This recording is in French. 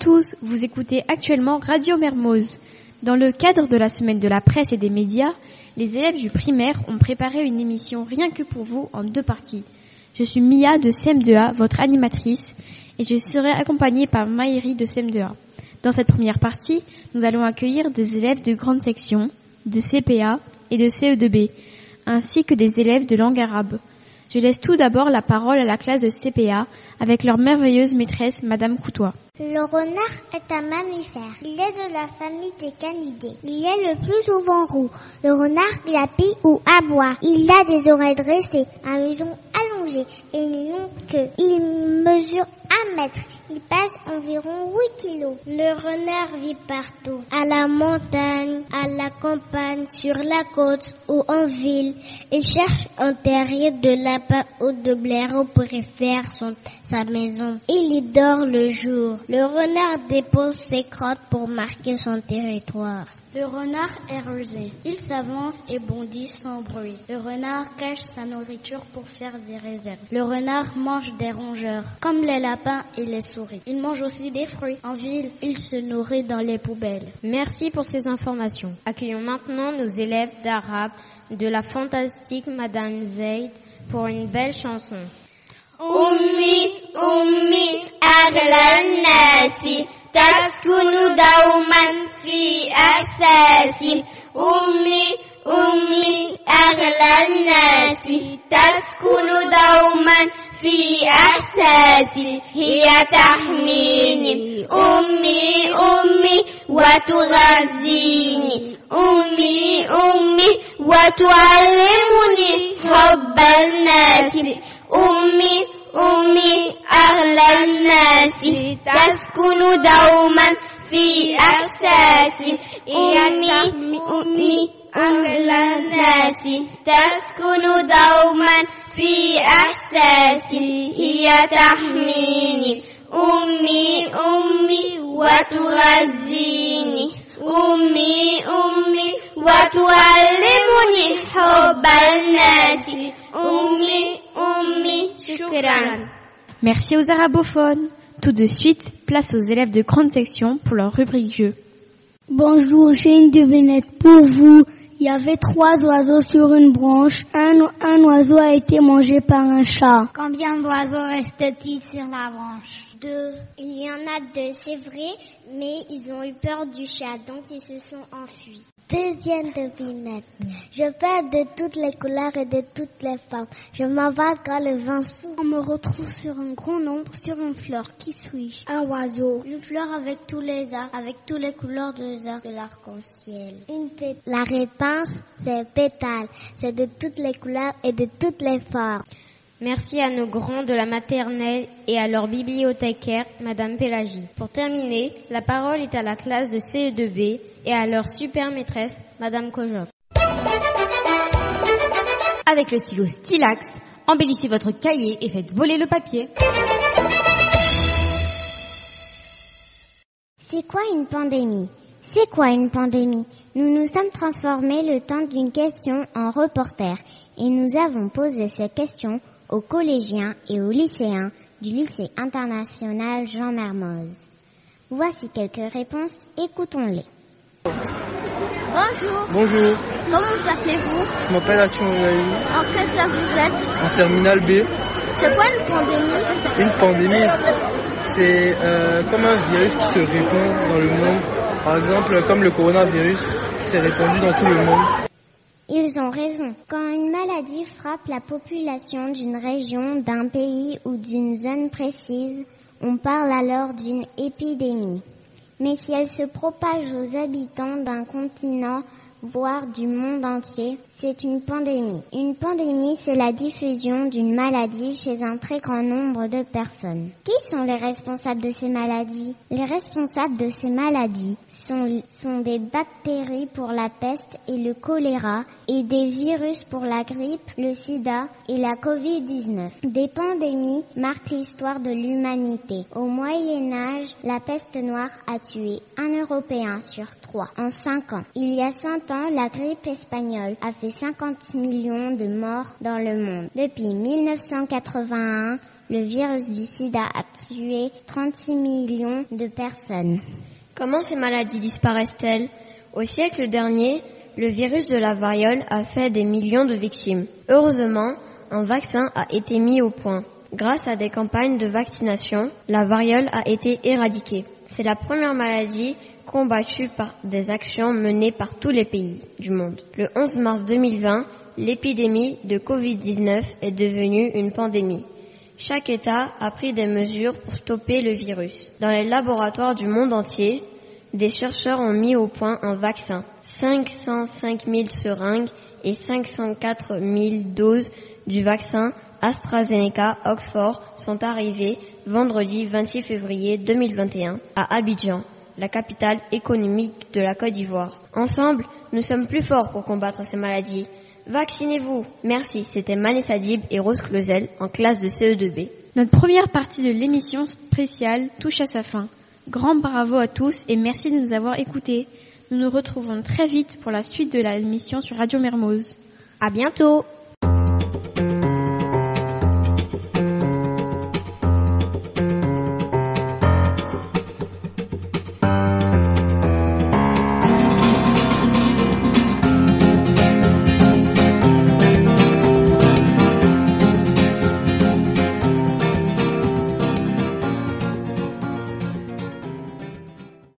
tous, vous écoutez actuellement Radio Mermoz. Dans le cadre de la semaine de la presse et des médias, les élèves du primaire ont préparé une émission rien que pour vous en 2 parties. Je suis Mia de CM2A, votre animatrice, et je serai accompagnée par Maïri de CM2A. Dans cette première partie, nous allons accueillir des élèves de grande section, de CPA et de CE2B, ainsi que des élèves de langue arabe. Je laisse tout d'abord la parole à la classe de CPA avec leur merveilleuse maîtresse, Madame Coutois. Le renard est un mammifère. Il est de la famille des canidés. Il est le plus souvent roux. Le renard glapit ou aboie. Il a des oreilles dressées, un museau allongé et une longue queue. Il mesure 1 mètre. Il pèse environ 8 kilos. Le renard vit partout. À la montagne, à la campagne, sur la côte ou en ville. Il cherche un terrier de lapin ou de blaireau pour y faire sa maison. Il y dort le jour. Le renard dépose ses crottes pour marquer son territoire. Le renard est rusé. Il s'avance et bondit sans bruit. Le renard cache sa nourriture pour faire des réserves. Le renard mange des rongeurs, comme les lapins et les souris. Il mange aussi des fruits. En ville, il se nourrit dans les poubelles. Merci pour ces informations. Accueillons maintenant nos élèves d'arabe de la fantastique Madame Zaid pour une belle chanson. أمي أغلى الناس تسكن دوما في إحساسي أمي أغلى الناس تسكن دوما في إحساسي هي تحميني أمي وتغذيني أمي وتعلمني حب الناس أمي أغلى الناس تسكن دوما في إحساسي أمي أغلى الناس تسكن دوما في إحساسي هي تحميني أمي وتغذيني أمي وتعلمني حب الناس أمي شكرا. Merci aux arabophones. Tout de suite, place aux élèves de grande section pour leur rubrique jeu. Bonjour, j'ai une devinette pour vous. Il y avait 3 oiseaux sur une branche. Un oiseau a été mangé par un chat. Combien d'oiseaux reste-t-il sur la branche? 2. Il y en a 2, c'est vrai, mais ils ont eu peur du chat, donc ils se sont enfuis. Deuxième devinette. Je pars de toutes les couleurs et de toutes les formes. Je m'envole quand le vent souffle. On me retrouve sur un grand nombre, sur une fleur. Qui suis-je? Un oiseau. Une fleur avec tous les arts, avec toutes les couleurs de l'arc-en-ciel. La réponse, c'est pétale. C'est de toutes les couleurs et de toutes les formes. Merci à nos grands de la maternelle et à leur bibliothécaire, Madame Pélagie. Pour terminer, la parole est à la classe de CE2B et à leur super maîtresse, Madame Kojok. Avec le stylo Stylax, embellissez votre cahier et faites voler le papier. C'est quoi une pandémie? C'est quoi une pandémie? Nous nous sommes transformés le temps d'une question en reporter et nous avons posé ces questions aux collégiens et aux lycéens du lycée international Jean Mermoz. Voici quelques réponses, écoutons-les. Bonjour. Bonjour. Comment vous appelez-vous? Je m'appelle Action Oulaï. En quelle classe vous êtes? En terminale B. C'est quoi une pandémie? Une pandémie, c'est comme un virus qui se répand dans le monde. Par exemple, comme le coronavirus qui s'est répandu dans tout le monde. Ils ont raison. Quand une maladie frappe la population d'une région, d'un pays ou d'une zone précise, on parle alors d'une épidémie. Mais si elle se propage aux habitants d'un continent, voire du monde entier, c'est une pandémie. Une pandémie, c'est la diffusion d'une maladie chez un très grand nombre de personnes. Qui sont les responsables de ces maladies? Les responsables de ces maladies sont des bactéries pour la peste et le choléra et des virus pour la grippe, le sida et la Covid-19. Des pandémies marquent l'histoire de l'humanité. Au Moyen-Âge, la peste noire a tué 1 Européen sur 3 en 5 ans. Il y a 100 ans, la grippe espagnole a fait 50 millions de morts dans le monde. Depuis 1981, Le virus du sida a tué 36 millions de personnes. Comment ces maladies disparaissent-elles? Au siècle dernier, le virus de la variole a fait des millions de victimes. Heureusement, un vaccin a été mis au point. Grâce à des campagnes de vaccination, la variole a été éradiquée. C'est la première maladie combattue par des actions menées par tous les pays du monde. Le 11 mars 2020, l'épidémie de Covid-19 est devenue une pandémie. Chaque État a pris des mesures pour stopper le virus. Dans les laboratoires du monde entier, des chercheurs ont mis au point un vaccin. 505 000 seringues et 504 000 doses du vaccin AstraZeneca Oxford sont arrivées vendredi 26 février 2021 à Abidjan, la capitale économique de la Côte d'Ivoire. Ensemble, nous sommes plus forts pour combattre ces maladies. Vaccinez-vous. Merci, c'était Manessa Dib et Rose Clausel en classe de CE2B. Notre première partie de l'émission spéciale touche à sa fin. Grand bravo à tous et merci de nous avoir écoutés. Nous nous retrouvons très vite pour la suite de l'émission sur Radio Mermoz. À bientôt.